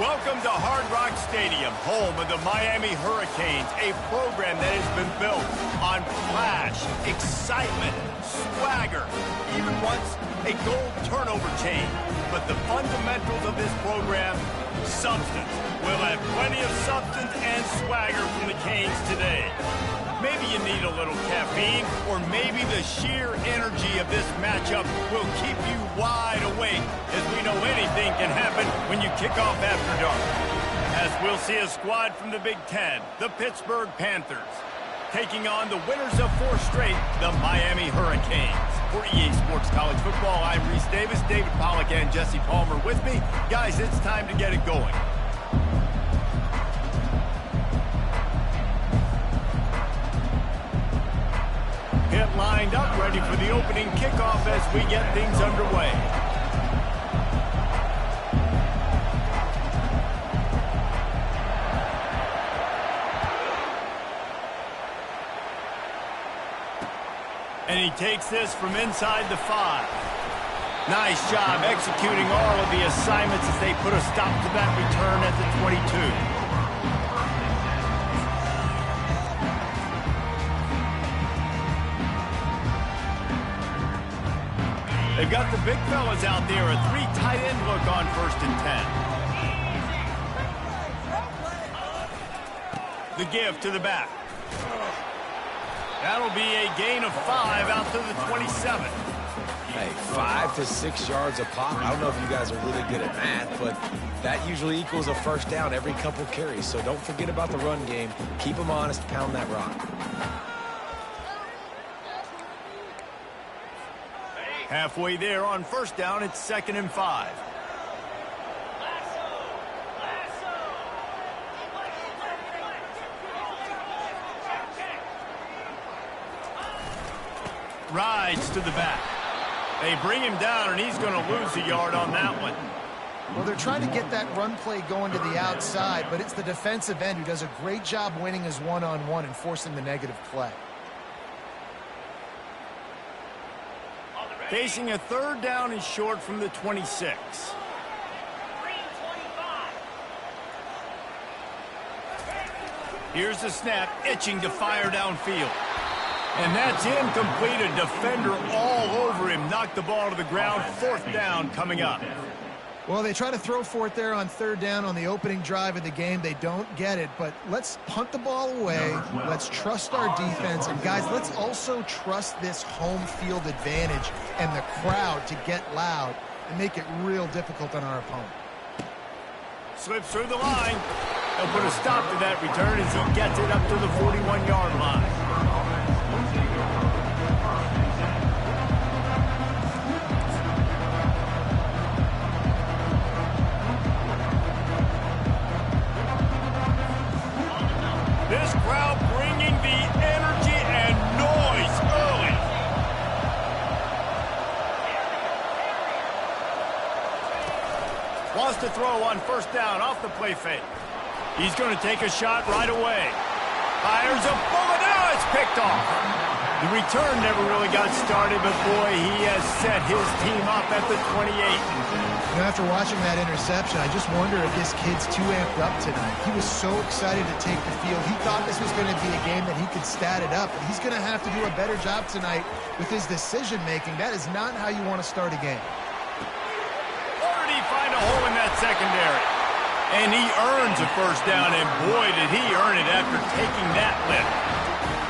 Welcome to Hard Rock Stadium, home of the Miami Hurricanes, a program that has been built on flash, excitement, swagger, even once a gold turnover chain. But the fundamentals of this program, substance. We'll have plenty of substance and swagger from the Canes today. Maybe you need a little caffeine, or maybe the sheer energy of this matchup will keep you wide awake, as we know anything can happen when you kick off after dark. As we'll see a squad from the Big Ten, the Pittsburgh Panthers, taking on the winners of 4 straight, the Miami Hurricanes. For EA Sports College Football, I'm Reese Davis, David Pollack and Jesse Palmer with me. Guys, it's time to get it going. Pit lined up, ready for the opening kickoff as we get things underway. And he takes this from inside the 5. Nice job executing all of the assignments as they put a stop to that return at the 22. They've got the big fellas out there, a 3 tight end look on 1st and 10. The give to the back. That'll be a gain of 5 out to the 27. Hey, 5 to 6 yards a pop. I don't know if you guys are really good at math, but that usually equals a first down every couple carries. So don't forget about the run game. Keep them honest, pound that rock. Halfway there on 1st down, it's 2nd and 5. Rides to the back. They bring him down, and he's going to lose a yard on that one. Well, they're trying to get that run play going to the outside, but it's the defensive end who does a great job winning his one-on-one and forcing the negative play. Facing a 3rd down and short from the 26. Here's the snap, itching to fire downfield. And that's incomplete. A defender all over him. Knocked the ball to the ground. 4th down coming up. Well, they try to throw for it there on 3rd down on the opening drive of the game. They don't get it, but let's punt the ball away. Let's trust our defense. And, guys, let's also trust this home field advantage and the crowd to get loud and make it real difficult on our opponent. Slips through the line. They'll put a stop to that return as he gets it up to the 41-yard line. This crowd bringing the energy and noise early. Wants to throw on 1st down off the play fake. He's going to take a shot right away. Fires a bullet. Now it's picked off. The return never really got started, but boy, he has set his team up at the 28. You know, after watching that interception, I just wonder if this kid's too amped up tonight. He was so excited to take the field. He thought this was going to be a game that he could stat it up, but he's going to have to do a better job tonight with his decision-making. That is not how you want to start a game. Already find a hole in that secondary. And he earns a 1st down, and boy, did he earn it after taking that lift.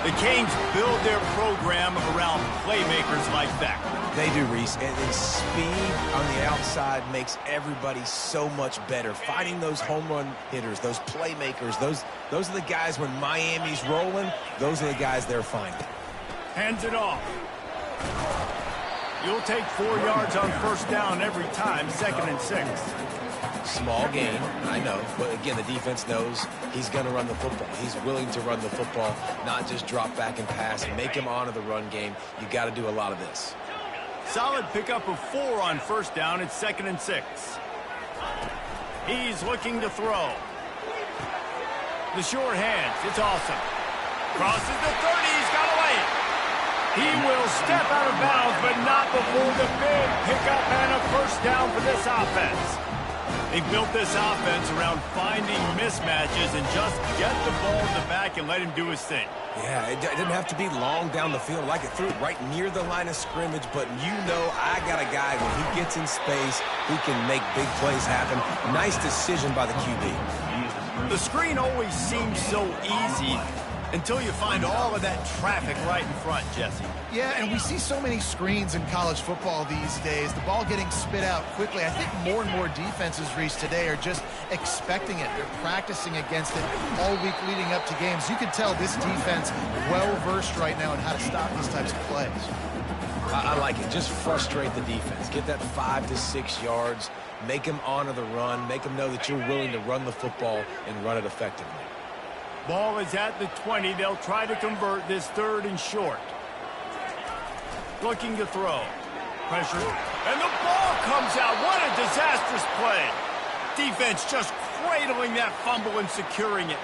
The Canes build their program around playmakers like that. They do, Reese, and the speed on the outside makes everybody so much better. Finding those home run hitters, those playmakers, those are the guys when Miami's rolling, those are the guys they're finding. Hands it off. You'll take 4 yards on 1st down every time, 2nd and 6. Small gain, I know, but again, the defense knows he's going to run the football. He's willing to run the football, not just drop back and pass and make him honor the run game. You got to do a lot of this. Solid pickup of 4 on 1st down. It's 2nd and 6. He's looking to throw. The short hands. It's awesome. Crosses the 30. He's got away. He will step out of bounds, but not before the big pickup and a 1st down for this offense. They built this offense around finding mismatches and just get the ball in the back and let him do his thing. Yeah, it didn't have to be long down the field. Like it threw it right near the line of scrimmage, but you know I got a guy when he gets in space, he can make big plays happen. Nice decision by the QB. The screen always seems so easy until you find all of that traffic right in front, Jesse. Yeah, and we see so many screens in college football these days. The ball getting spit out quickly. I think more and more defenses, Reese, today are just expecting it. They're practicing against it all week leading up to games. You can tell this defense well-versed right now in how to stop these types of plays. I like it. Just frustrate the defense. Get that 5 to 6 yards. Make them honor the run. Make them know that you're willing to run the football and run it effectively. Ball is at the 20. They'll try to convert this 3rd and short. Looking to throw. Pressure. And the ball comes out. What a disastrous play. Defense just cradling that fumble and securing it.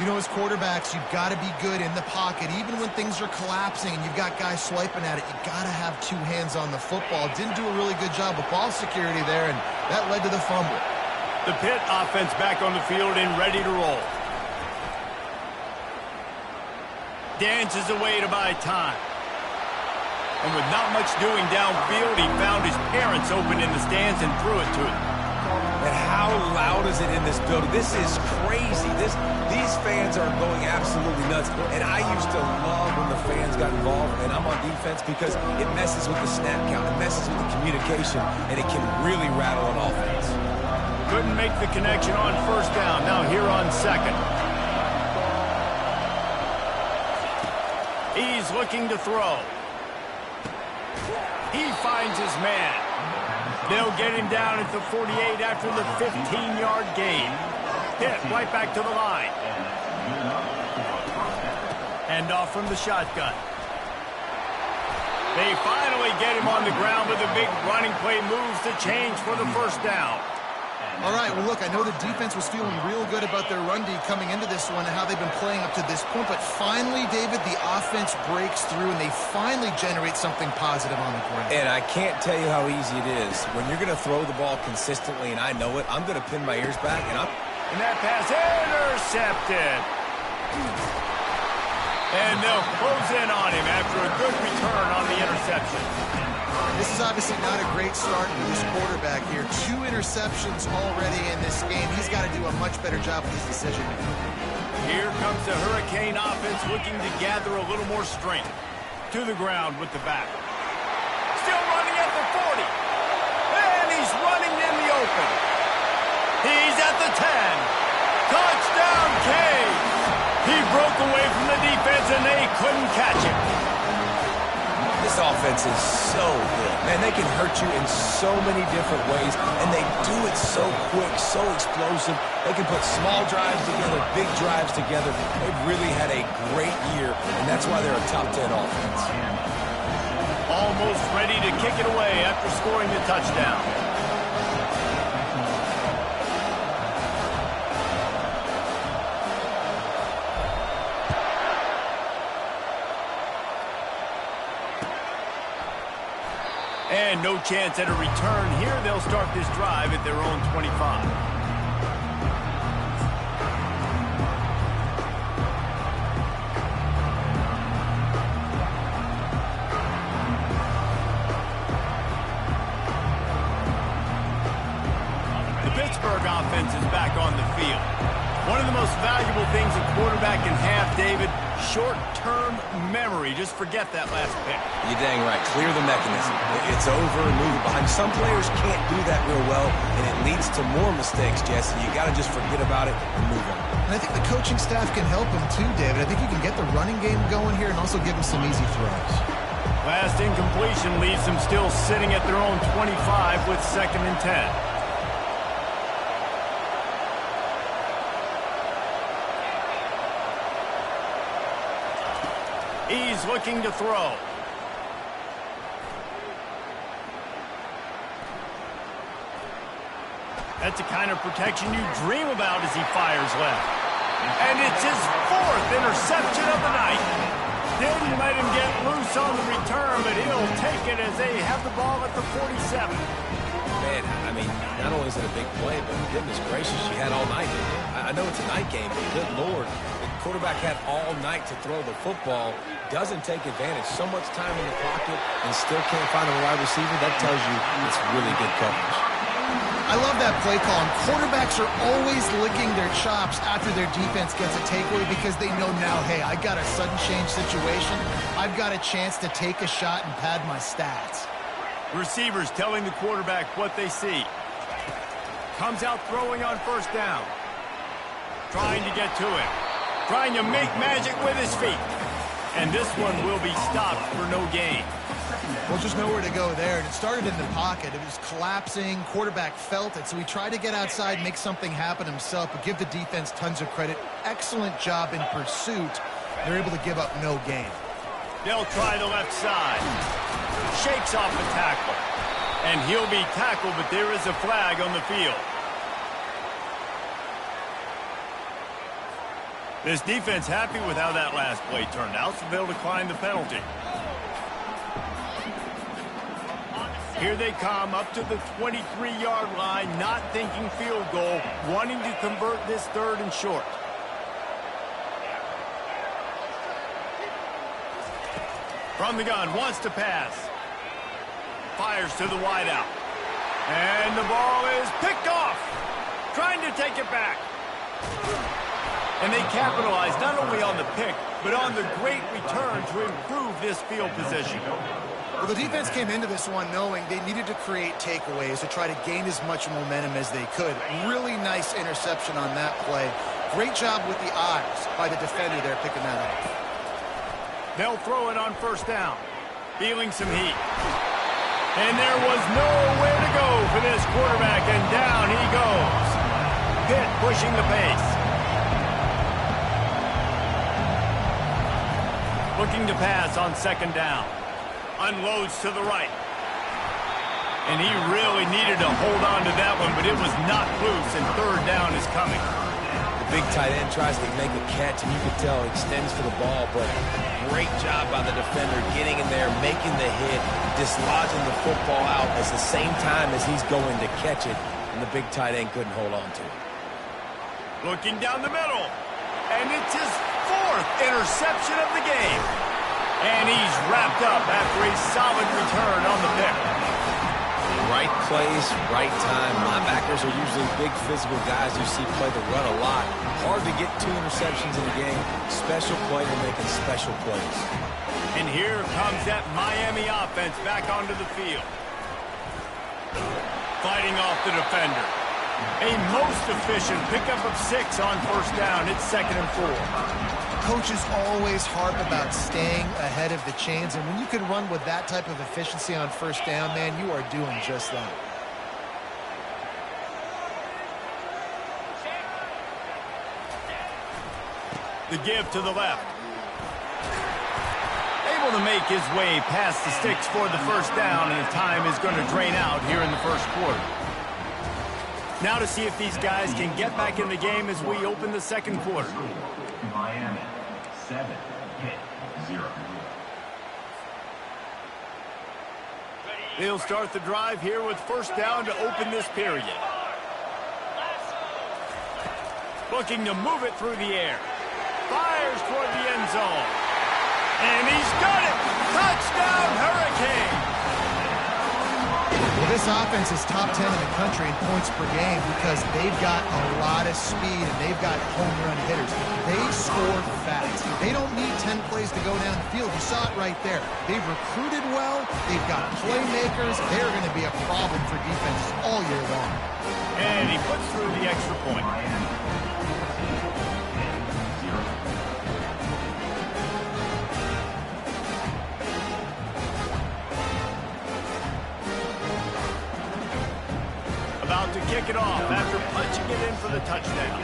You know, as quarterbacks, you've got to be good in the pocket. Even when things are collapsing and you've got guys swiping at it, you've got to have 2 hands on the football. Didn't do a really good job of ball security there, and that led to the fumble. The Pitt offense back on the field and ready to roll. Dances away to buy time. And with not much doing downfield, he found his parents open in the stands and threw it to him. And how loud is it in this building? This is crazy. These fans are going absolutely nuts. And I used to love when the fans got involved, and I'm on defense because it messes with the snap count. It messes with the communication, and it can really rattle an offense. Couldn't make the connection on 1st down. Now here on 2nd. He's looking to throw. He finds his man. They'll get him down at the 48 after the 15-yard gain. Hit right back to the line. Hand off from the shotgun. They finally get him on the ground with a big running play moves to change for the 1st down. All right, well, look, I know the defense was feeling real good about their run D coming into this one and how they've been playing up to this point, but finally, David, the offense breaks through and they finally generate something positive on the ground. And I can't tell you how easy it is. When you're going to throw the ball consistently, and I know it, I'm going to pin my ears back, and that pass intercepted. And they'll close in on him after a good return on the interception. This is obviously not a great start for this quarterback here. 2 interceptions already in this game. He's got to do a much better job with his decision-making. Here comes the Hurricane offense looking to gather a little more strength. To the ground with the back. Still running at the 40. And he's running in the open. He's at the 10. Touchdown, Cade. He broke away from the defense and they couldn't catch him. this offense is so good. Man, they can hurt you in so many different ways, and they do it so quick, so explosive. They can put small drives together, big drives together. They've really had a great year, and that's why they're a top 10 offense. Almost ready to kick it away after scoring the touchdown. And no chance at a return here. They'll start this drive at their own 25. Offense is back on the field. One of the most valuable things a quarterback can have, David, short-term memory. Just forget that last pick. You're dang right. Clear the mechanism. It's over and move it behind. Some players can't do that real well, and it leads to more mistakes, Jesse. You got to just forget about it and move on. And I think the coaching staff can help him too, David. I think you can get the running game going here and also give him some easy throws. Last incompletion leaves them still sitting at their own 25 with 2nd and 10. He's looking to throw. That's the kind of protection you dream about as he fires left. And it's his 4th interception of the night. Didn't let him get loose on the return, but he'll take it as they have the ball at the 47. Man, I mean, not only is it a big play, but goodness gracious, she had all night. I know it's a night game, but good Lord, the quarterback had all night to throw the football, doesn't take advantage. So much time in the pocket and still can't find a wide receiver. That tells you it's really good coverage. I love that play call. And quarterbacks are always licking their chops after their defense gets a takeaway because they know now, hey, I got a sudden change situation. I've got a chance to take a shot and pad my stats. Receivers telling the quarterback what they see. Comes out throwing on first down. Trying to get to it. Trying to make magic with his feet. And this one will be stopped for no gain. Well, just nowhere to go there. And it started in the pocket. It was collapsing. Quarterback felt it. So he tried to get outside, make something happen himself, but give the defense tons of credit. Excellent job in pursuit. They're able to give up no gain. They'll try the left side. Shakes off the tackle. And he'll be tackled, but there is a flag on the field. This defense happy with how that last play turned out, so they'll decline the penalty. Here they come up to the 23-yard line, not thinking field goal, wanting to convert this 3rd and short. From the gun, wants to pass. Fires to the wideout. And the ball is picked off. Trying to take it back. And they capitalize not only on the pick, but on the great return to improve this field position. Well, the defense came into this one knowing they needed to create takeaways to try to gain as much momentum as they could. Really nice interception on that play. Great job with the eyes by the defender there picking that up. They'll throw it on first down. Feeling some heat. And there was nowhere to go for this quarterback, and down he goes. Pitt pushing the pace. Looking to pass on 2nd down. Unloads to the right. And he really needed to hold on to that one, but it was not loose, and 3rd down is coming. The big tight end tries to make a catch, and you can tell he extends for the ball, but great job by the defender getting in there, making the hit, dislodging the football out at the same time as he's going to catch it, and the big tight end couldn't hold on to it. Looking down the middle, and it's his 4th interception of the game. And he's wrapped up after a solid return on the pick. Right place, right time. Linebackers are usually big physical guys you see play the run a lot. Hard to get 2 interceptions in a game. Special player making special plays. And here comes that Miami offense back onto the field. Fighting off the defender. A most efficient pickup of 6 on first down. It's 2nd and 4. Coaches always harp about staying ahead of the chains, and when you can run with that type of efficiency on first down, man, you are doing just that. The give to the left. Able to make his way past the sticks for the first down, and the time is going to drain out here in the 1st quarter. Now to see if these guys can get back in the game as we open the 2nd quarter. Miami, 7, Pitt, 0. They'll start the drive here with first down to open this period. Looking to move it through the air. Fires toward the end zone. And he's got it! Touchdown, Hurricane! Well, this offense is top 10 in the country in points per game because they've got a lot of speed and they've got home run hitters. They score fast. They don't need 10 plays to go down the field. You saw it right there. They've recruited well. They've got playmakers. They're going to be a problem for defenses all year long. And he puts through the extra point. About to kick it off after punching it in for the touchdown.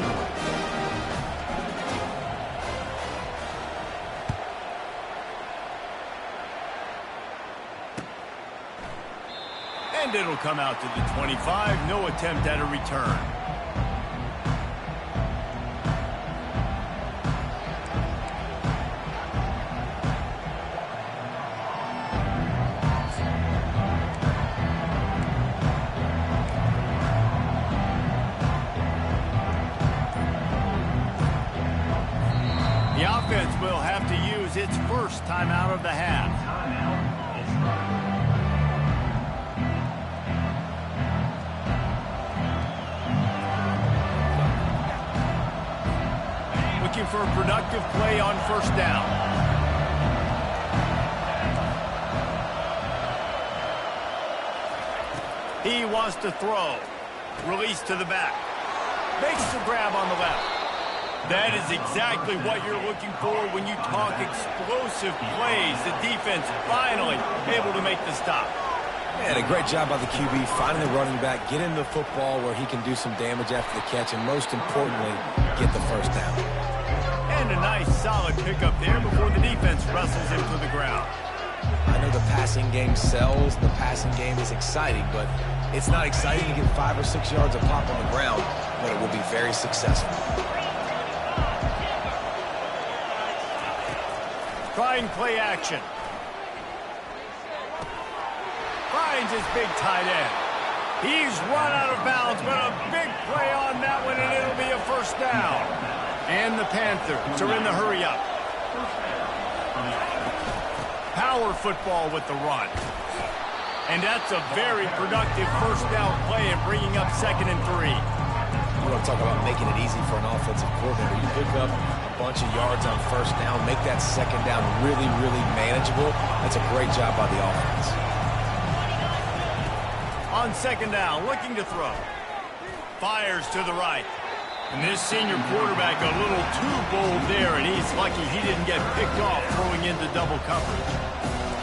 And it'll come out to the 25. No attempt at a return. will have to use its first timeout of the half. Looking for a productive play on first down. He wants to throw. Release to the back. Makes the grab on the left. That is exactly what you're looking for when you talk explosive plays. The defense finally able to make the stop. Man, a great job by the QB finding the running back, get him the football where he can do some damage after the catch, and most importantly, get the first down. And a nice solid pickup there before the defense wrestles him to the ground. I know the passing game sells, the passing game is exciting, but it's not exciting to get 5 or 6 yards of pop on the ground, but it will be very successful. Trying play action. Finds his big tight end. He's run out of bounds, but a big play on that one, and it'll be a first down. And the Panthers are in the hurry-up. Power football with the run. And that's a very productive first down play and bringing up 2nd and 3. You want to talk about making it easy for an offensive coordinator. You pick up a bunch of yards on first down, make that second down really, really manageable. That's a great job by the offense. On 2nd down, looking to throw. Fires to the right. And this senior quarterback a little too bold there, and he's lucky he didn't get picked off throwing into double coverage.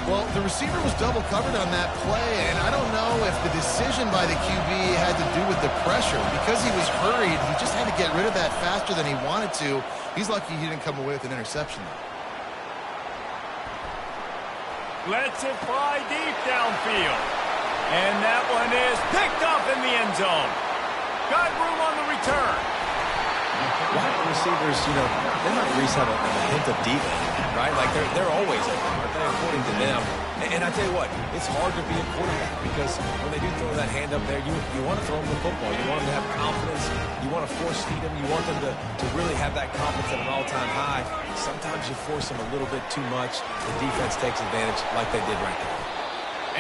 Well, the receiver was double covered on that play, and I don't know if the decision by the QB had to do with the pressure. Because he was hurried, he just had to get rid of that faster than he wanted to. He's lucky he didn't come away with an interception. Lets it fly deep downfield. And that one is picked up in the end zone. Got room on the return. Wide receivers, you know, they might at least have a hint of deep, right? Like they're always open, aren't they, according to them? And I tell you what, it's hard to be a quarterback because when they do throw that hand up there, you want to throw them the football. You want them to have confidence. You want to force feed them. You want them to really have that confidence at an all-time high. Sometimes you force them a little bit too much. The defense takes advantage like they did right there.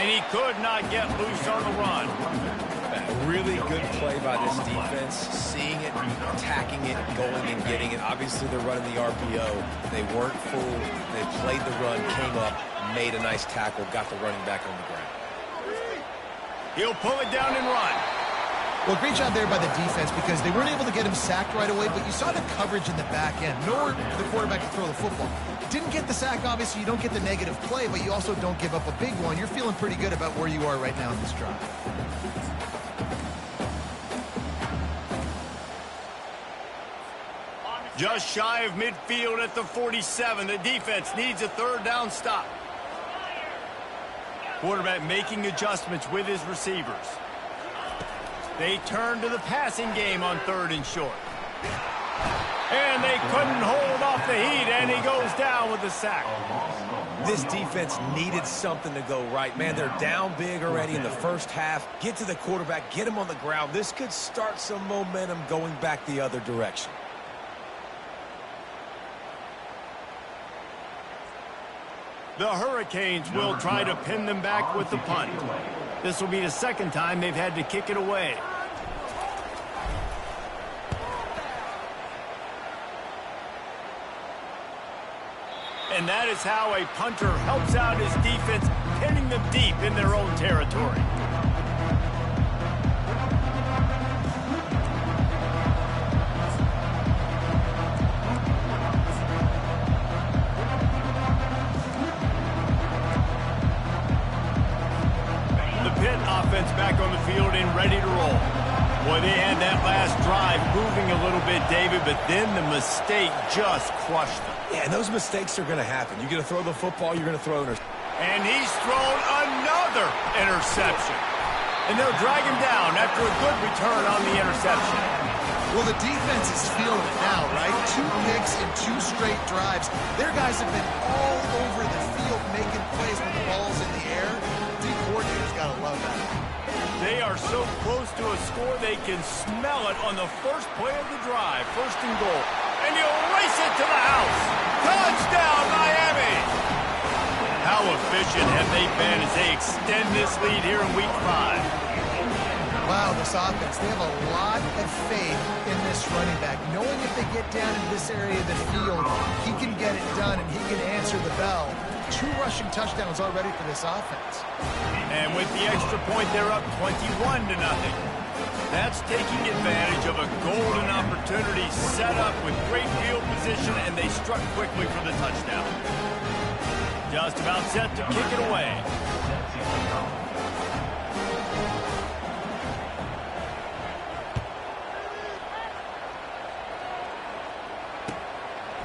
And he could not get loose on the run. A really good play by this defense, seeing it, attacking it, going and getting it. Obviously, they're running the RPO. They weren't fooled. They played the run, came up, made a nice tackle, got the running back on the ground. He'll pull it down and run. Well, great job there by the defense because they weren't able to get him sacked right away, but you saw the coverage in the back end. Nor the quarterback to throw the football. Didn't get the sack, obviously. You don't get the negative play, but you also don't give up a big one. You're feeling pretty good about where you are right now in this drive. Just shy of midfield at the 47. The defense needs a 3rd down stop. Quarterback making adjustments with his receivers. They turn to the passing game on 3rd and short. And they couldn't hold off the heat, and he goes down with the sack. This defense needed something to go right. Man, they're down big already in the first half. Get to the quarterback, get him on the ground. This could start some momentum going back the other direction. The Hurricanes will try to pin them back with the punt. This will be the 2nd time they've had to kick it away. And that is how a punter helps out his defense, pinning them deep in their own territory. Offense back on the field and ready to roll. Boy, they had that last drive moving a little bit, David, but then the mistake just crushed them. Yeah, and those mistakes are going to happen. You're going to throw the football, you're going to throw it. And he's thrown another interception. And they'll drag him down after a good return on the interception. Well, the defense is feeling it now, right? 2 picks in 2 straight drives. Their guys have been all over the field making plays when the ball's in the air. The coordinator's got to love that. They are so close to a score they can smell it on the first play of the drive. 1st and goal. And he'll race it to the house. Touchdown, Miami! How efficient have they been as they extend this lead here in Week 5? Wow, this offense, they have a lot of faith in this running back. Knowing if they get down into this area of the field, he can get it done and he can answer the bell. 2 rushing touchdowns already for this offense. And with the extra point, they're up 21-0. That's taking advantage of a golden opportunity set up with great field position, and they struck quickly for the touchdown. Just about set to kick it away.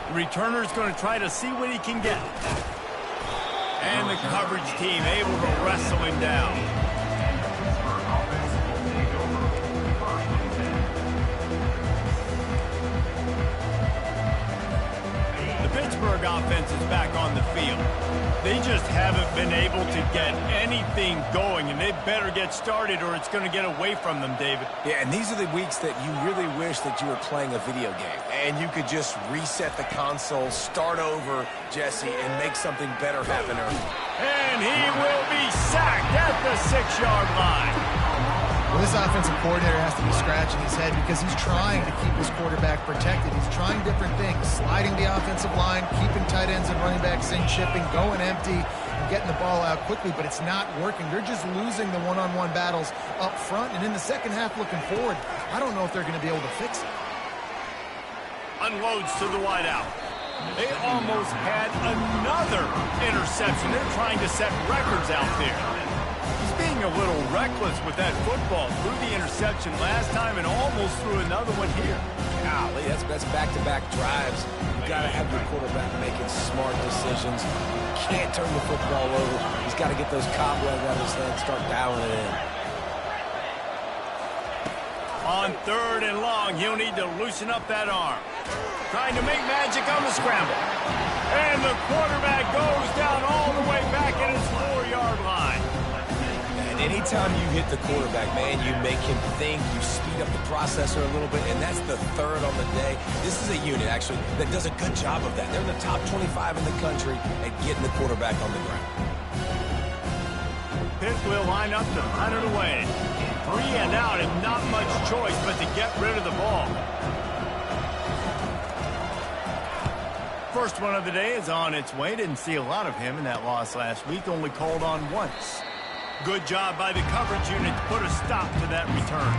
The returner's going to try to see what he can get. And the coverage team able to wrestle him down. The Pittsburgh offense is back on the field. They just haven't been able to get anything going, and they better get started or it's going to get away from them, David. Yeah, and these are the weeks that you really wish that you were playing a video game and you could just reset the console, start over, Jesse, and make something better happen early. And he will be sacked at the 6-yard line. Well, this offensive coordinator has to be scratching his head because he's trying to keep his quarterback protected. He's trying different things, sliding the offensive line, keeping tight ends and running backs in, shipping, going empty, and getting the ball out quickly, but it's not working. They're just losing the one-on-one battles up front, and in the second half looking forward, I don't know if they're going to be able to fix it. Unloads to the wideout. They almost had another interception. They're trying to set records out there. He's being a little reckless with that football. Threw the interception last time and almost threw another one here. Golly, that's back-to-back drives. You've got to have your quarterback making smart decisions. You can't turn the football over. He's got to get those cobwebs out of his head and start dialing it in. On 3rd and long, he'll need to loosen up that arm. Trying to make magic on the scramble. And the quarterback goes down all the way back at his 4-yard line. And anytime you hit the quarterback, man, you make him think, you speed up the processor a little bit, and that's the 3rd on the day. This is a unit, actually, that does a good job of that. They're in the top 25 in the country at getting the quarterback on the ground. Pitt will line up to hunt it away. 3 and out, and not much choice but to get rid of the ball. First one of the day is on its way. Didn't see a lot of him in that loss last week. Only called on once. Good job by the coverage unit to put a stop to that return.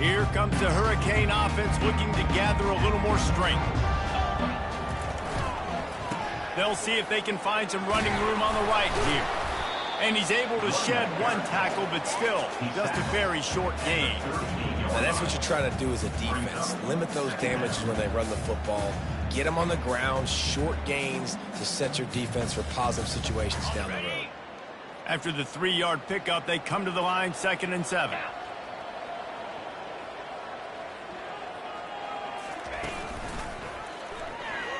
Here comes the Hurricane offense looking to gather a little more strength. They'll see if they can find some running room on the right here. And he's able to shed 1 tackle, but still, just a very short gain. Now that's what you're trying to do as a defense. Limit those damages when they run the football. Get them on the ground, short gains to set your defense for positive situations down the road. After the 3-yard pickup, they come to the line, 2nd and 7.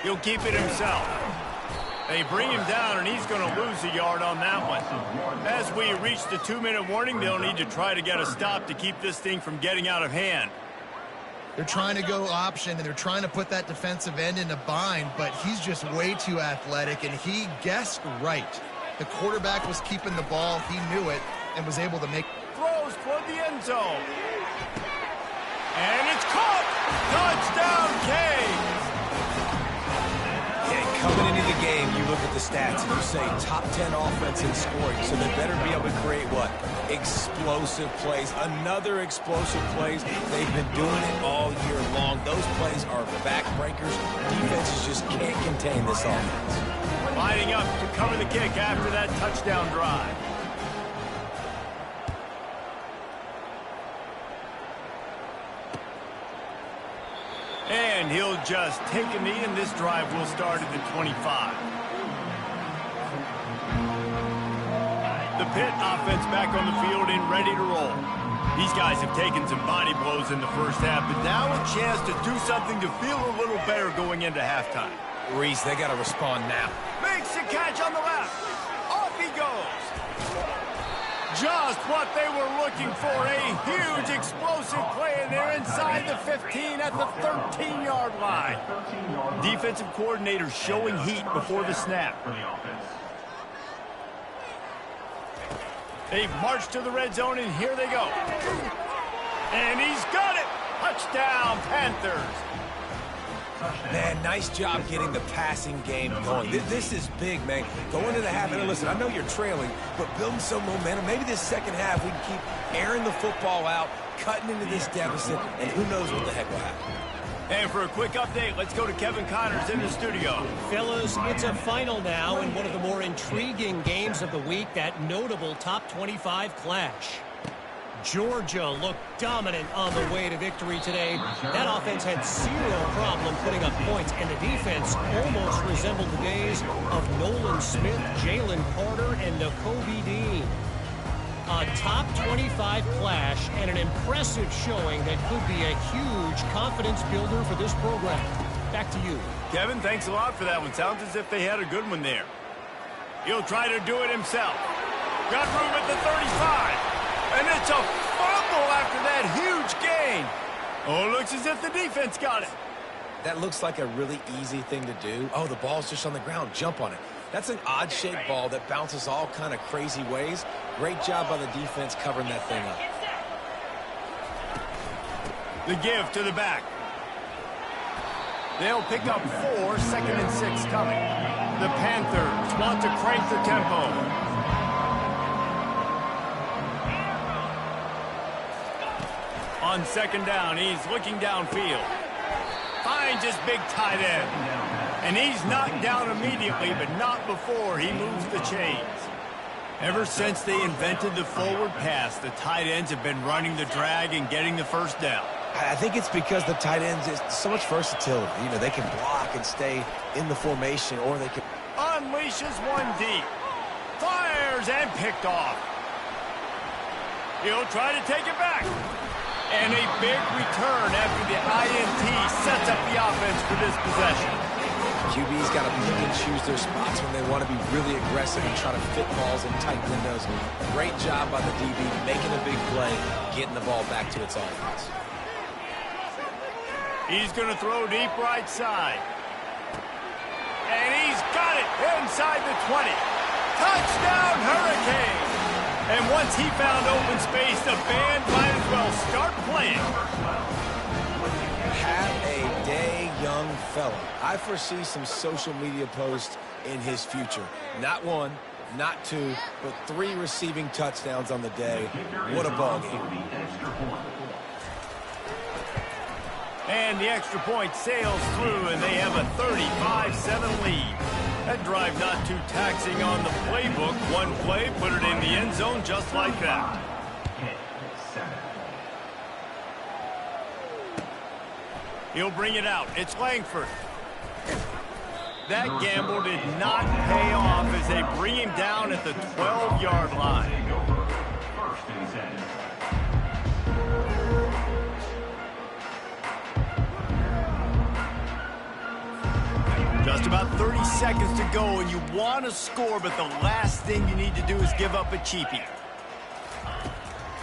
He'll keep it himself. They bring him down, and he's going to lose a yard on that one. As we reach the 2-minute warning, they'll need to try to get a stop to keep this thing from getting out of hand. They're trying to go option, and they're trying to put that defensive end in a bind, but he's just way too athletic, and he guessed right. The quarterback was keeping the ball. He knew it and was able to make throws toward the end zone. And it's caught! Touchdown, Canes! Coming into the game, you look at the stats and you say top 10 offense in scoring, so they better be able to create what? Explosive plays. Another explosive plays. They've been doing it all year long. Those plays are backbreakers. Defenses just can't contain this offense. Lining up to cover the kick after that touchdown drive. And he'll just take a knee, and this drive will start at the 25. The Pitt offense back on the field and ready to roll. These guys have taken some body blows in the first half, but now a chance to do something to feel a little better going into halftime. Reese, they got to respond now. Makes the catch on the left. Off he goes. Just what they were looking for. A huge explosive play, and they're inside the 15 at the 13-yard line. Defensive coordinator showing heat before the snap. They've marched to the red zone, and here they go. And he's got it. Touchdown, Panthers. Man, nice job getting the passing game going. This is big, man. Go into the half, and listen, I know you're trailing, but building some momentum. Maybe this second half we can keep airing the football out, cutting into this deficit, and who knows what the heck will happen. And for a quick update, let's go to Kevin Connors in the studio. Fellas, it's a final now in one of the more intriguing games of the week, that notable top 25 clash. Georgia looked dominant on the way to victory today. That offense had zero problem putting up points, and the defense almost resembled the days of Nolan Smith, Jalen Carter, and Nakobe Dean. A top 25 clash and an impressive showing that could be a huge confidence builder for this program. Back to you. Kevin, thanks a lot for that one. Sounds as if they had a good one there. He'll try to do it himself. Got room at the 35. And it's a fumble after that huge gain. Oh, looks as if the defense got it. That looks like a really easy thing to do. Oh, the ball's just on the ground. Jump on it. That's an odd-shaped ball that bounces all kind of crazy ways. Great job by the defense covering that thing up. The give to the back. They'll pick up 4, 2nd and 6 coming. The Panthers want to crank the tempo. On 2nd down, he's looking downfield. Finds his big tight end. And he's knocked down immediately, but not before he moves the chains. Ever since they invented the forward pass, the tight ends have been running the drag and getting the first down. I think it's because the tight ends is so much versatility. You know, they can block and stay in the formation, or they can... Unleashes one deep. Fires and picked off. He'll try to take it back. And a big return after the INT sets up the offense for this possession. QB's got to pick and choose their spots when they want to be really aggressive and try to fit balls in tight windows. Great job by the DB making a big play, getting the ball back to its offense. He's going to throw deep right side. And he's got it inside the 20. Touchdown, Hurricane! And once he found open space, the band might as well start playing. Have a day, young fella. I foresee some social media posts in his future. Not 1, not 2, but 3 receiving touchdowns on the day. What a ball game. And the extra point sails through, and they have a 35-7 lead. That drive not too taxing on the playbook. One play, put it in the end zone just like that. He'll bring it out. It's Langford. That gamble did not pay off as they bring him down at the 12-yard line. First and 10. Just about 30 seconds to go, and you want to score, but the last thing you need to do is give up a cheapie.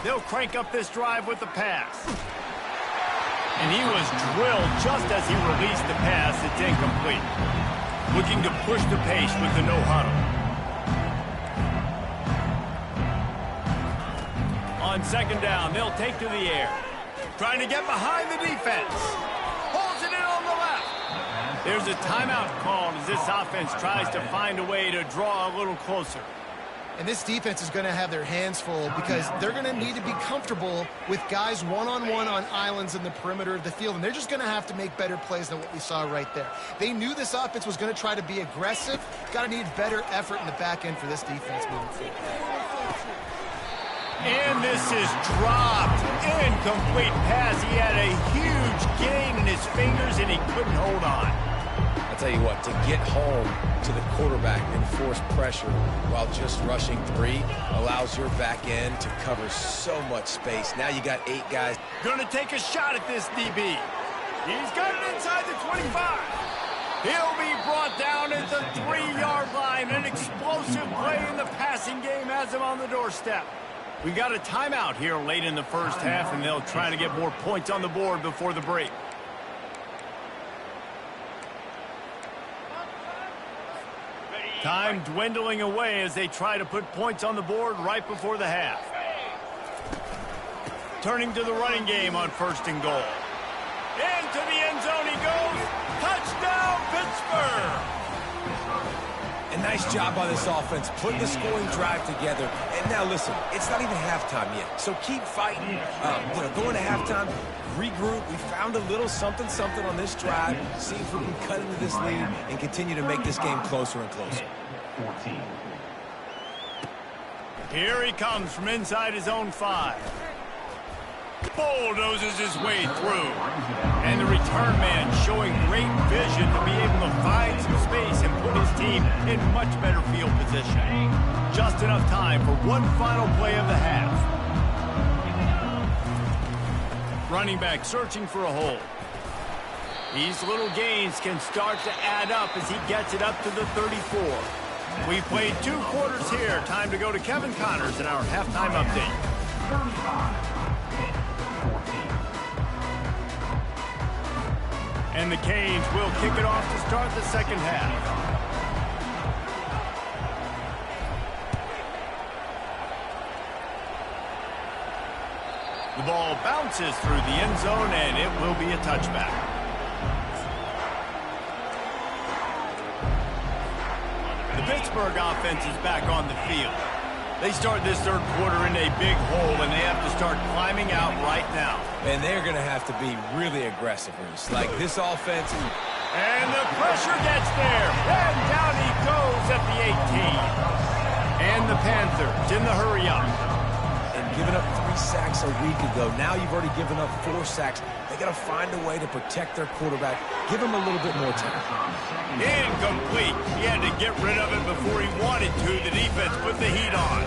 They'll crank up this drive with the pass. And he was drilled just as he released the pass. It's incomplete. Looking to push the pace with the no-huddle. On 2nd down, they'll take to the air. Trying to get behind the defense. Holds it in on the left. There's a timeout called as this offense tries to find a way to draw a little closer. And this defense is going to have their hands full because they're going to need to be comfortable with guys one-on-one on islands in the perimeter of the field, and they're just going to have to make better plays than what we saw right there. They knew this offense was going to try to be aggressive. Got to need better effort in the back end for this defense moving forward. And this is dropped. Incomplete pass. He had a huge gain in his fingers, and he couldn't hold on. I'll tell you what, to get home to the quarterback and force pressure while just rushing 3 allows your back end to cover so much space. Now you got 8 guys. Going to take a shot at this DB. He's got it inside the 25. He'll be brought down at the 3-yard line. An explosive play in the passing game has him on the doorstep. We got a timeout here late in the first half, and they'll try to get more points on the board before the break. Time dwindling away as they try to put points on the board right before the half. Turning to the running game on 1st and goal. Into the end zone he goes. Touchdown, Pittsburgh! A nice job by this offense, putting the scoring drive together. And now listen, it's not even halftime yet, so keep fighting. Going to halftime, regroup. We found a little something on this drive. See if we can cut into this lead and continue to make this game closer and closer. 14. Here he comes from inside his own 5. Bulldozes his way through. And the return man showing great vision to be able to find some space and put his team in much better field position. Just enough time for one final play of the half. Running back searching for a hole. These little gains can start to add up as he gets it up to the 34. We played 2 quarters here. Time to go to Kevin Connors in our halftime update. And the Canes will kick it off to start the second half. The ball bounces through the end zone, and it will be a touchback. The Pittsburgh offense is back on the field. They start this 3rd quarter in a big hole, and they have to start climbing out right now. And they're going to have to be really aggressive. Like this offense. And the pressure gets there. And down he goes at the 18. And the Panthers in the hurry up. And giving up 3 sacks a week ago. Now you've already given up 4 sacks. They got to find a way to protect their quarterback. Give him a little bit more time. Incomplete. He had to get rid of it before he wanted to. The defense put the heat on.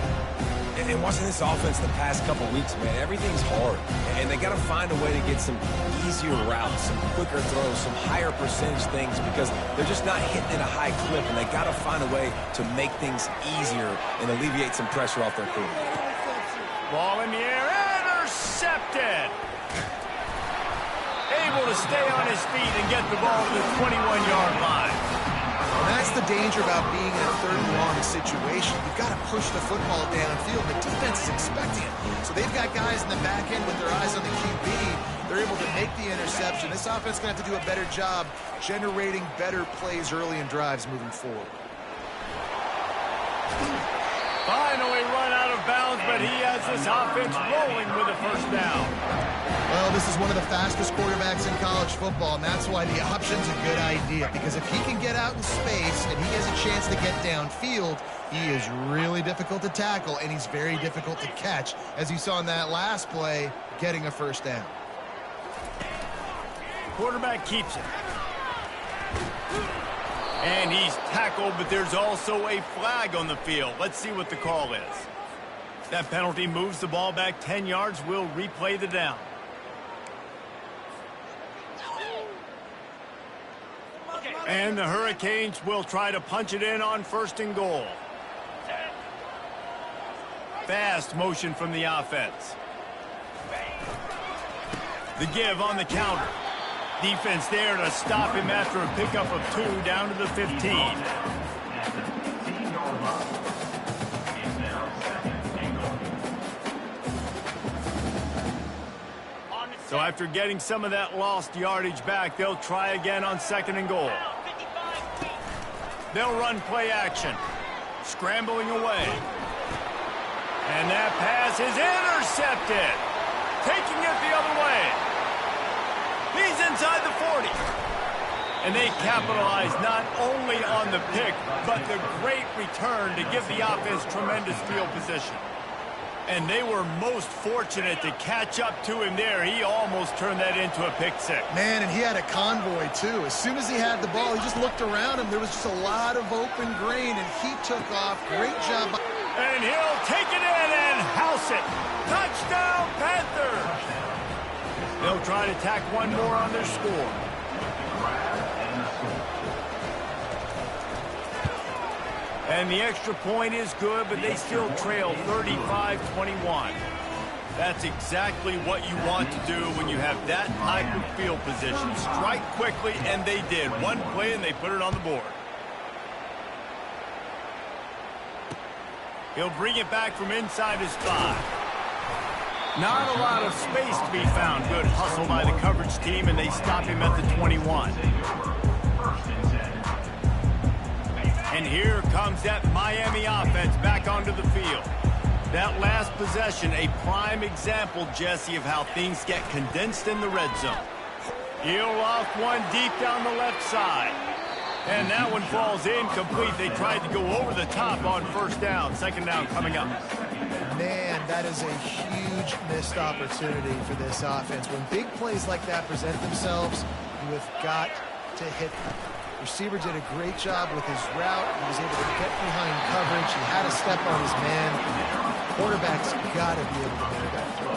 And watching this offense the past couple weeks, man, everything's hard. And they got to find a way to get some easier routes, some quicker throws, some higher percentage things because they're just not hitting at a high clip. And they got to find a way to make things easier and alleviate some pressure off their quarterback. Ball in the air, intercepted. Able to stay on his feet and get the ball to the 21-yard line. And that's the danger about being in a 3rd and long situation. You've got to push the football downfield. The defense is expecting it. So they've got guys in the back end with their eyes on the QB. They're able to make the interception. This offense is going to have to do a better job generating better plays early in drives moving forward. Finally run out of bounds, but he has this offense rolling with a 1st down. Well, this is one of the fastest quarterbacks in college football, and that's why the option's a good idea. Because if he can get out in space and he has a chance to get downfield, he is really difficult to tackle, and he's very difficult to catch, as you saw in that last play, getting a 1st down. Quarterback keeps it. And he's tackled, but there's also a flag on the field. Let's see what the call is. That penalty moves the ball back 10 yards. We'll replay the down. And the Hurricanes will try to punch it in on 1st and goal. Fast motion from the offense. The give on the counter. Defense there to stop him after a pickup of 2 down to the 15. So after getting some of that lost yardage back, they'll try again on 2nd and goal. They'll run play action. Scrambling away. And that pass is intercepted. Taking it the other way. He's inside the 40. And they capitalize not only on the pick, but the great return to give the offense tremendous field position. And they were most fortunate to catch up to him there. He almost turned that into a pick 6. Man, and he had a convoy, too. As soon as he had the ball, he just looked around him. There was just a lot of open grain, and he took off. Great job. And he'll take it in and house it. Touchdown, Panthers! They'll try to tack one more on their score. And the extra point is good, but they still trail 35-21. That's exactly what you want to do when you have that type of field position. Strike quickly, and they did. One play, and they put it on the board. He'll bring it back from inside his 5. Not a lot of space to be found. Good hustle by the coverage team, and they stop him at the 21. And here comes that Miami offense back onto the field. That last possession, a prime example, Jesse, of how things get condensed in the red zone. He'll off one deep down the left side. And that one falls incomplete. They tried to go over the top on first down. Second down coming up. Man, that is a huge missed opportunity for this offense. When big plays like that present themselves, you have got to hit them. Receiver did a great job with his route. He was able to get behind coverage. He had a step on his man. Quarterback's got to be able to make that throw.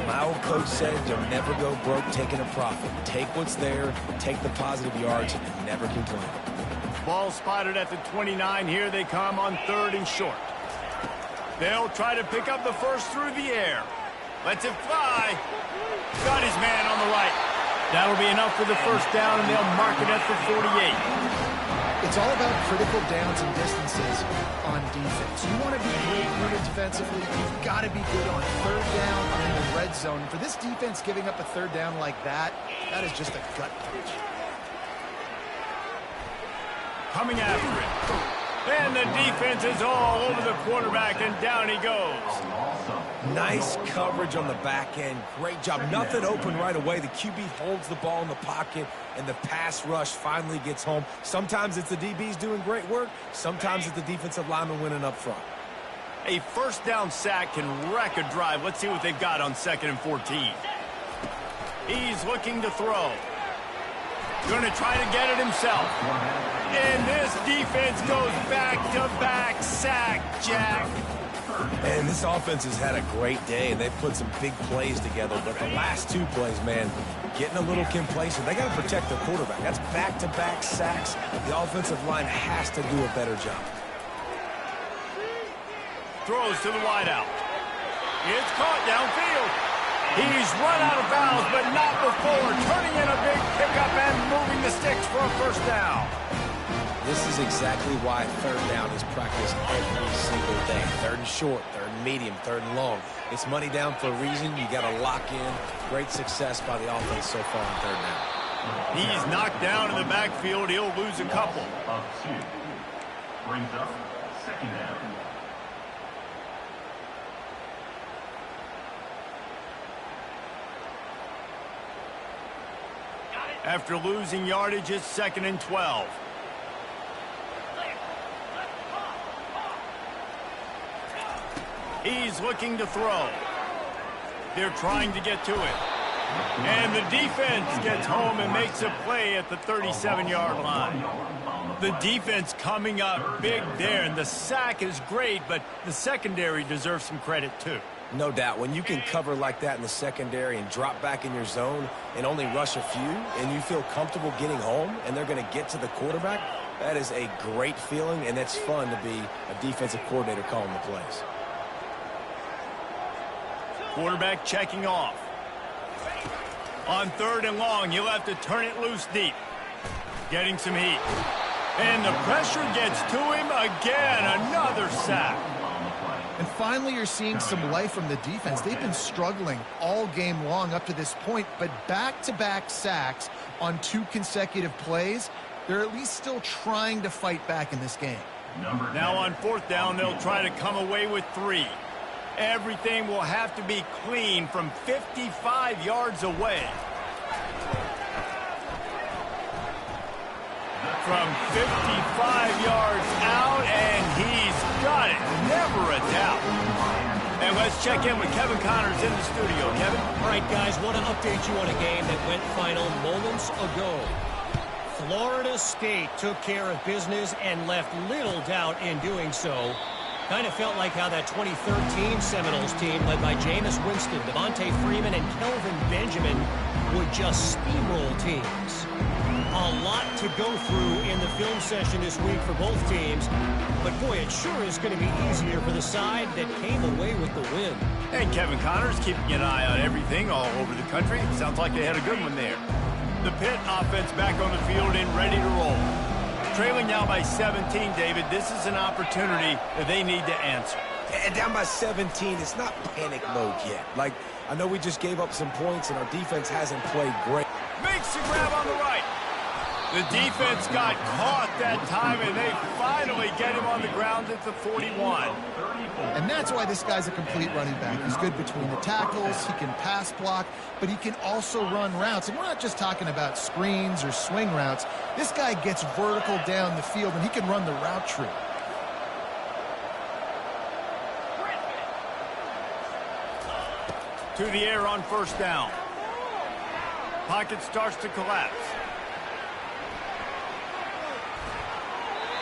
My old coach said, you'll never go broke taking a profit. Take what's there, take the positive yards, and never complain. Ball spotted at the 29. Here they come on 3rd and short. They'll try to pick up the first through the air. Lets it fly. Got his man on the right. That'll be enough for the first down, and they'll mark it at the 48. It's all about critical downs and distances on defense. You want to be great unit defensively, you've got to be good on 3rd down and in the red zone. For this defense giving up a 3rd down like that, that is just a gut punch. Coming after it. And the defense is all over the quarterback, and down he goes. Nice coverage on the back end. Great job. Nothing open right away. The QB holds the ball in the pocket, and the pass rush finally gets home. Sometimes it's the DBs doing great work. Sometimes it's the defensive lineman winning up front. A first down sack can wreck a drive. Let's see what they've got on 2nd and 14. He's looking to throw. Going to try to get it himself. And this defense goes back-to-back sack, Jack. And this offense has had a great day, and they've put some big plays together. But the last 2 plays, man, getting a little complacent. They got to protect their quarterback. That's back-to-back sacks. The offensive line has to do a better job. Throws to the wideout. It's caught downfield. He's run out of bounds, but not before. Turning in a big pickup and moving the sticks for a first down. This is exactly why 3rd down is practiced every single day. 3rd and short, 3rd and medium, 3rd and long. It's money down for a reason. You got to lock in. Great success by the offense so far on 3rd down. He's knocked down in the backfield. He'll lose a couple. Of 2. Brings up 2nd down. After losing yardage, it's 2nd and 12. He's looking to throw. They're trying to get to it. And the defense gets home and makes a play at the 37-yard line. The defense coming up big there, and the sack is great, but the secondary deserves some credit too. No doubt. When you can cover like that in the secondary and drop back in your zone and only rush a few, and you feel comfortable getting home, and they're going to get to the quarterback, that is a great feeling, and it's fun to be a defensive coordinator calling the plays. Quarterback checking off. On 3rd and long, you'll have to turn it loose deep. Getting some heat. And the pressure gets to him again. Another sack. And finally, you're seeing some life from the defense. They've been struggling all game long up to this point, but back-to-back sacks on 2 consecutive plays, they're at least still trying to fight back in this game. Now on 4th down, they'll try to come away with 3. Everything will have to be clean from 55 yards away. From 55 yards out, and he's got it. Never a doubt. And let's check in with Kevin Connors in the studio. Kevin? All right, guys, want to update you on a game that went final moments ago. Florida State took care of business and left little doubt in doing so. Kind of felt like how that 2013 Seminoles team, led by Jameis Winston, Devontae Freeman, and Kelvin Benjamin, would just steamroll teams. A lot to go through in the film session this week for both teams. But, boy, it sure is going to be easier for the side that came away with the win. And Kevin Connors keeping an eye on everything all over the country. Sounds like they had a good one there. The Pitt offense back on the field and ready to roll. Trailing now by 17, David. This is an opportunity that they need to answer. And down by 17, it's not panic mode yet. Like, I know we just gave up some points and our defense hasn't played great. Makes the grab on the right. The defense got caught that time, and they finally get him on the ground at the 41. And that's why this guy's a complete running back. He's good between the tackles, he can pass block, but he can also run routes. And we're not just talking about screens or swing routes. This guy gets vertical down the field, and he can run the route tree. To the air on first down. Pocket starts to collapse.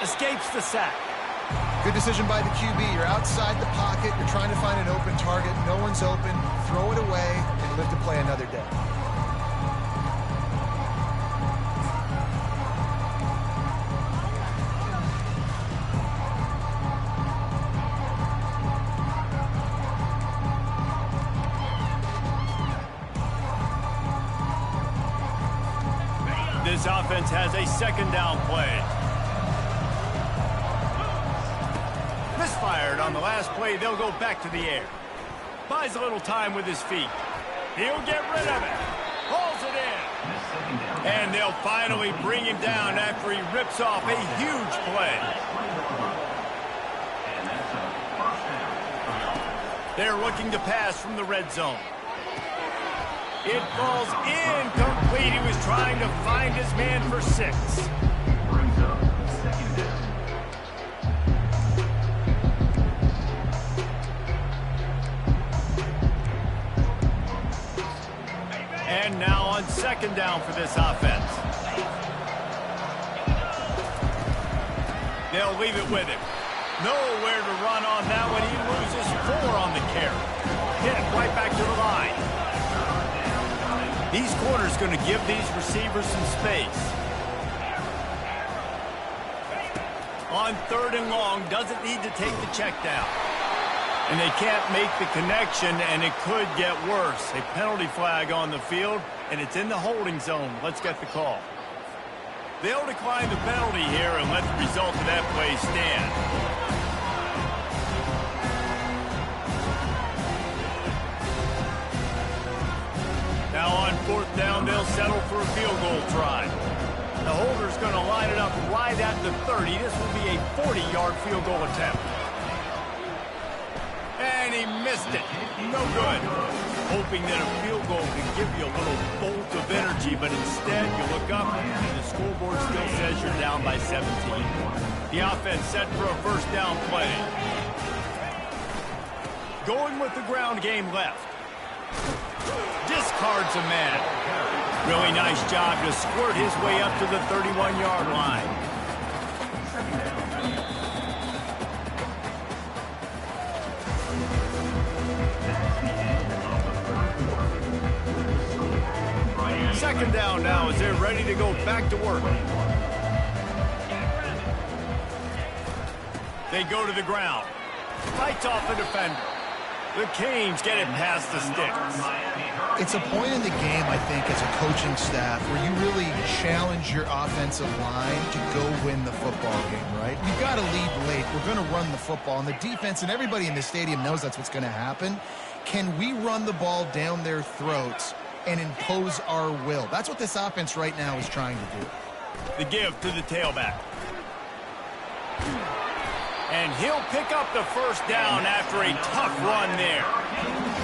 Escapes the sack. Good decision by the QB. You're outside the pocket. You're trying to find an open target. No one's open. Throw it away and live to play another day. This offense has a second down play. Misfired on the last play. They'll go back to the air. Buys a little time with his feet. He'll get rid of it. Hauls it in. And they'll finally bring him down after he rips off a huge play. They're looking to pass from the red zone. It falls incomplete. He was trying to find his man for 6. Brings up second down. And now on second down for this offense. They'll leave it with him. Nowhere to run on that one. He loses 4 on the carry. Hit right back to the line. These corners going to give these receivers some space. On third and long, doesn't need to take the check down. And they can't make the connection, and it could get worse. A penalty flag on the field, and it's in the holding zone. Let's get the call. They'll decline the penalty here and let the result of that play stand. Now on fourth down, they'll settle for a field goal try. The holder's going to line it up right at the 30. This will be a 40-yard field goal attempt. And he missed it. No good. Hoping that a field goal can give you a little bolt of energy, but instead you look up and the scoreboard still says you're down by 17. The offense set for a first down play. Going with the ground game left. Discards a man. Really nice job to squirt his way up to the 31-yard line. Second down now as they're ready to go back to work. They go to the ground. Fights off a defender. The Canes get it past the sticks. It's a point in the game, I think, as a coaching staff where you really challenge your offensive line to go win the football game, right? You've got to lead late. We're going to run the football. And the defense and everybody in the stadium knows that's what's going to happen. Can we run the ball down their throats and impose our will? That's what this offense right now is trying to do. The give to the tailback. And he'll pick up the first down after a tough run there.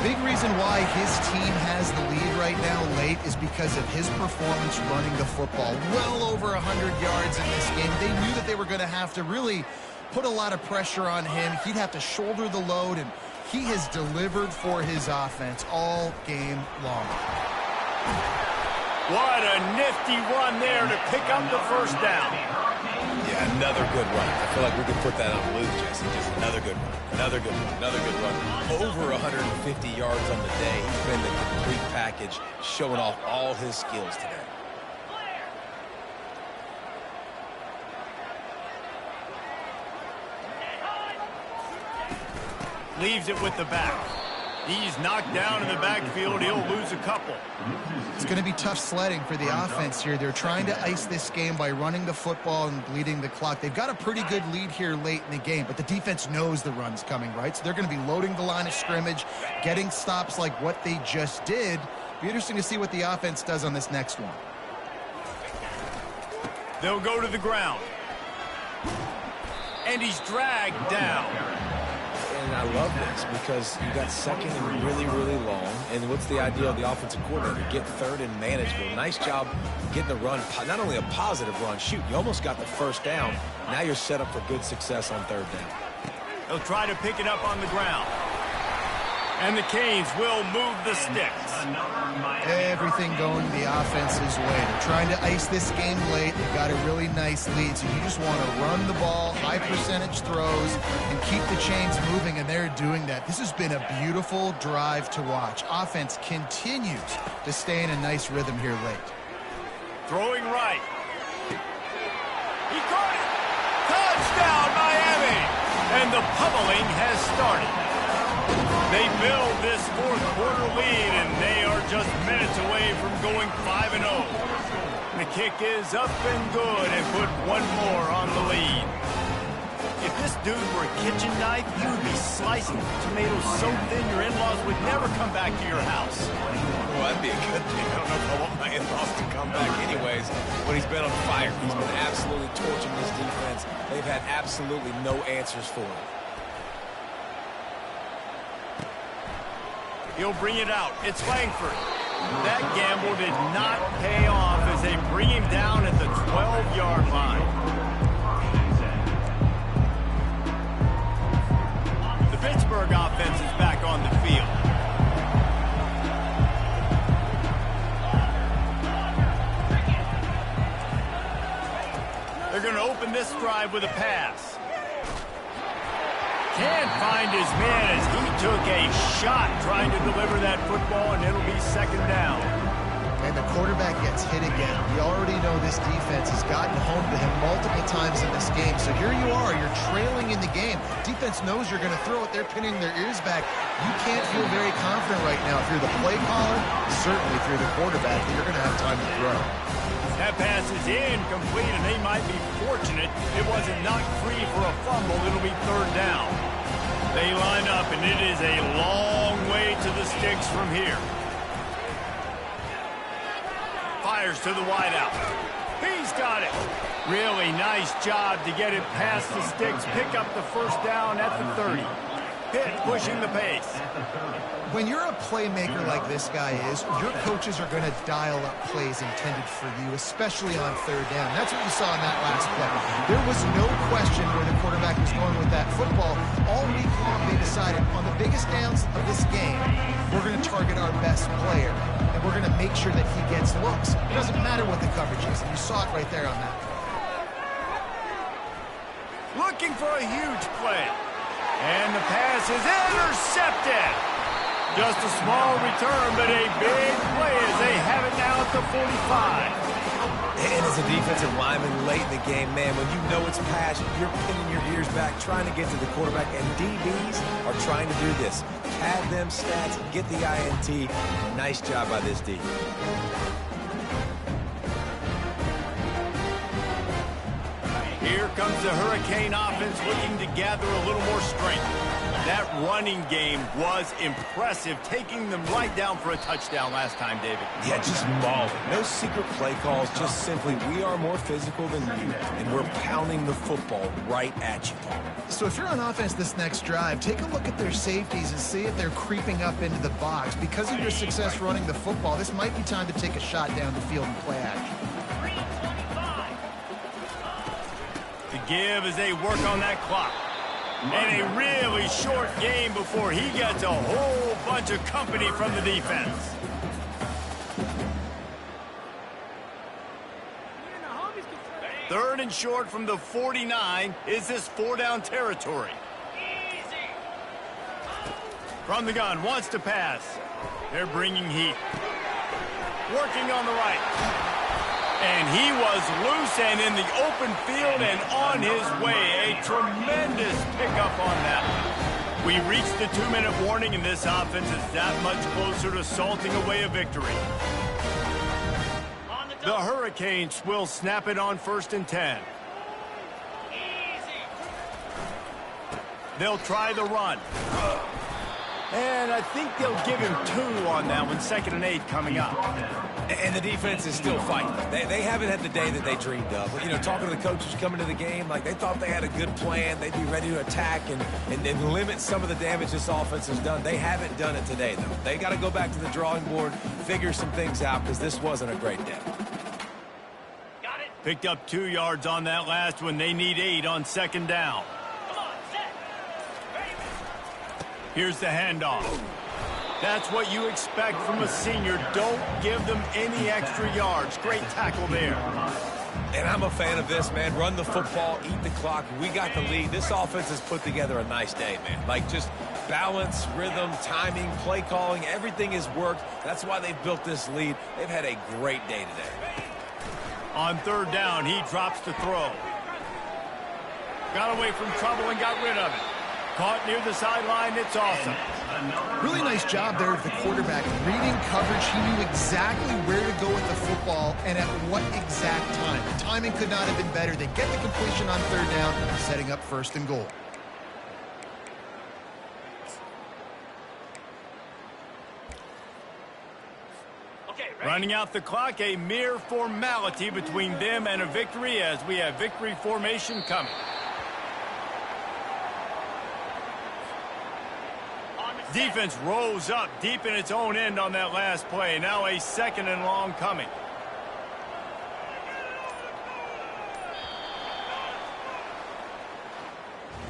Big reason why his team has the lead right now late is because of his performance running the football. Well over 100 yards in this game. They knew that they were going to have to really put a lot of pressure on him. He'd have to shoulder the load, and he has delivered for his offense all game long. What a nifty run there to pick up the first down. Yeah, another good run. I feel like we could put that on Blue, Jesse. Just another good run. Another good one. Another good run. Over 150 yards on the day. He's been the complete package, showing off all his skills today. leaves it with the back. He's knocked down in the backfield. He'll lose a couple. It's going to be tough sledding for the offense here. They're trying to ice this game by running the football and bleeding the clock. They've got a pretty good lead here late in the game, but the defense knows the run's coming, right? So they're going to be loading the line of scrimmage, getting stops like what they just did. Be interesting to see what the offense does on this next one. They'll go to the ground. And he's dragged down. And I love this because you got second and really, really long. And what's the idea of the offensive coordinator? Get third and manageable. Nice job getting the run. Not only a positive run, shoot, you almost got the first down. Now you're set up for good success on third down. He'll try to pick it up on the ground. And the Canes will move the sticks. Everything going the offense's way. They're trying to ice this game late. They've got a really nice lead, so you just want to run the ball, high percentage throws, and keep the chains moving, and they're doing that. This has been a beautiful drive to watch. Offense continues to stay in a nice rhythm here late. Throwing right. He caught it. Touchdown, Miami. And the pummeling has started. They build this fourth quarter lead, and they are just minutes away from going 5-0. The kick is up and good, and put one more on the lead. If this dude were a kitchen knife, you would be slicing tomatoes so thin your in-laws would never come back to your house. Well, that'd be a good thing. I don't know if I want my in-laws to come back anyways, but he's been on fire. He's been absolutely torching this defense. They've had absolutely no answers for him. He'll bring it out. It's Langford. That gamble did not pay off as they bring him down at the 12-yard line. The Pittsburgh offense is back on the field. They're going to open this drive with a pass. Can't find his man as he took a shot trying to deliver that football, and it'll be second down. And the quarterback gets hit again. We already know this defense has gotten home to him multiple times in this game. So here you are, you're trailing in the game. Defense knows you're going to throw it. They're pinning their ears back. You can't feel very confident right now. If you're the play caller, certainly if you're the quarterback, that you're going to have time to throw. That pass is incomplete, and they might be fortunate it wasn't knocked free for a fumble. It'll be third down. They line up, and it is a long way to the sticks from here. Fires to the wideout. He's got it. Really nice job to get it past the sticks. Pick up the first down at the 30. Pitt pushing the pace. When you're a playmaker like this guy is, your coaches are going to dial up plays intended for you, especially on third down. That's what you saw in that last play. There was no question where the quarterback was going with that football. All week long, they decided on the biggest downs of this game, we're going to target our best player, and we're going to make sure that he gets looks. It doesn't matter what the coverage is, and you saw it right there on that. Looking for a huge play. And the pass is intercepted. Just a small return, but a big play as they have it now at the 45. And as a defensive lineman late in the game, man, when you know it's pass, you're pinning your ears back, trying to get to the quarterback, and DBs are trying to do this. Pad them stats, get the INT. Nice job by this D. Here comes the Hurricane offense looking to gather a little more strength. That running game was impressive, taking them right down for a touchdown last time, David. Yeah, just mauling. No secret play calls, just simply we are more physical than you, and we're pounding the football right at you, Paul. So if you're on offense this next drive, take a look at their safeties and see if they're creeping up into the box. Because of your success running the football, this might be time to take a shot down the field and play action. To give as they work on that clock. And a really short game before he gets a whole bunch of company from the defense. Third and short from the 49. Is this four-down territory? From the gun, wants to pass. They're bringing heat. Working on the right. And he was loose and in the open field and on his way. A tremendous pickup on that one. We reached the 2-minute warning, and this offense is that much closer to salting away a victory. The Hurricanes will snap it on 1st and 10. They'll try the run. And I think they'll give him 2 on that one. 2nd and 8 coming up. And the defense is still fighting. They haven't had the day that they dreamed of. You know, talking to the coaches coming to the game, like they thought they had a good plan. They'd be ready to attack and limit some of the damage this offense has done. They haven't done it today, though. They got to go back to the drawing board, figure some things out, because this wasn't a great day. Got it. Picked up 2 yards on that last one. They need 8 on 2nd down. Come on, set. Ready. Here's the handoff. That's what you expect from a senior. Don't give them any extra yards. Great tackle there. And I'm a fan of this, man. Run the football, eat the clock. We got the lead. This offense has put together a nice day, man. Like just balance, rhythm, timing, play calling, everything has worked. That's why they've built this lead. They've had a great day today. On 3rd down, he drops to throw. Got away from trouble and got rid of it. Caught near the sideline. It's awesome. Really nice job there of the quarterback. Reading coverage, he knew exactly where to go with the football and at what exact time. The timing could not have been better. They get the completion on 3rd down, setting up 1st and goal. Running out the clock, a mere formality between them and a victory as we have victory formation coming. Defense rose up deep in its own end on that last play. Now a 2nd and long coming.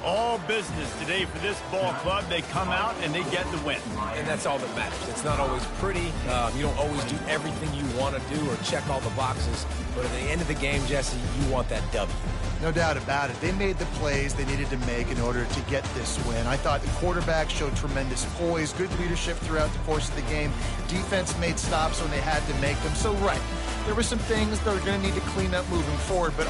All business today for this ball club. They come out and they get the win. And that's all that matters. It's not always pretty. You don't always do everything you want to do or check all the boxes. But at the end of the game, Jesse, you want that W. No doubt about it. They made the plays they needed to make in order to get this win. I thought the quarterback showed tremendous poise, good leadership throughout the course of the game. Defense made stops when they had to make them. So, right, there were some things they're going to need to clean up moving forward, but